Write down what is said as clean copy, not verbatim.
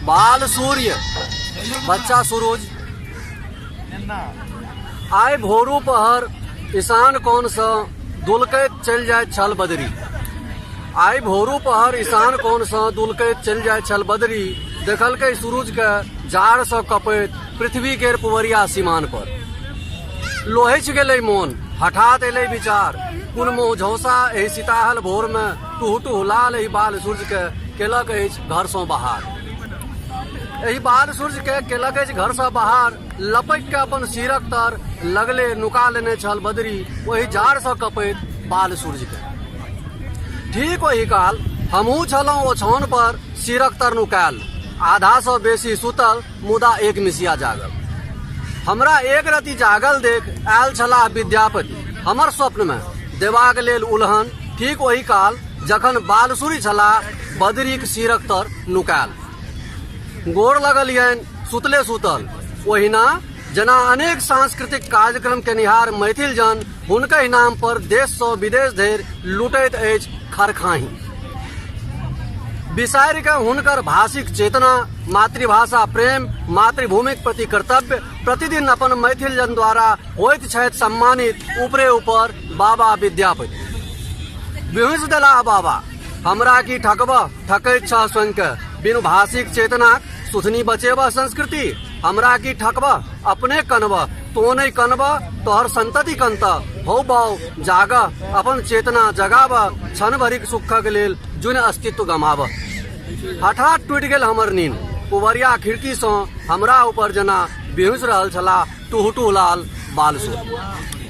बाल सूर्य बच्चा सूरज आय भोरू पहर ईशान कोन सँ दुलकैत चल जाय छल बदरी। आय भोरू पहर ईशान कोन सँ दुलकैत चल जाय छल बदरी। देखलकै सूरज के जाड़ सँ कपैत पृथ्वी केर पुवरिया सीमान पर। लोहैछ गेलै मोन हठात एलै विचार, कुन मोह झौसा एहि सीताहल भोर में टुह टुह लाल एहि बाल सूर्य के केलक अछि घर सँ बाहर। एहि बाल सूर्य के केलक अछि घर सँ बाहर। लपैट के अपन सिरक तर लगले नुका लेने छल बदरी, वही जाड़ सँ कपैत बाल सूर्य के। ठीक वही काल हमहूँ छलहुँ ओछौन पर सिरक तर नुकायल, आधा सँ बेसी सुतल मुदा एक मिसिया जागल। हमरा एक रति जागल देख आयल छलाह विद्यापति हमर स्वप्न में देबाक लेल उल्हन। ठीक वही काल जखन बाल सूर्य छलाह बदरीक सिरक तर नुकायल। गोर लगलियनि सुतले सुतल। ओहिना जेना अनेक सांस्कृतिक कार्यक्रम के निहार मैथिल जन हुनके नाम पर देश सँ विदेश धरि लुटैत अछि खरखाही। बिसारि के हुनकर भाषिक चेतना, मातृभाषा प्रेम, मातृभूमिक प्रति कर्तव्य प्रतिदिन अपन मैथिल जन द्वारा होइत छथि सम्मानित। ऊपरे ऊपर बाबा विद्यापति बिहुस देलाह बाबा, हमरा की ठकबह ठकैत छह स्वयं के, बिनु भाषिक चेतनाक सुथनी बचेबह संस्कृति। हमरा की ठकबह अपने कनबह, तो नहीं कनबह तोहर संतति कनतह। हो बाउ जागह अपन चेतना जगाबह, क्षण भरिक सुखक लेल जुन अस्तित्व गमाबह। हठात टूटि गेल हमर नींद, पुवरिया खिड़की सँ हमरा ऊपर जेना बिहुस रहल छलाह टुह टुह लाल बाल सूर्य।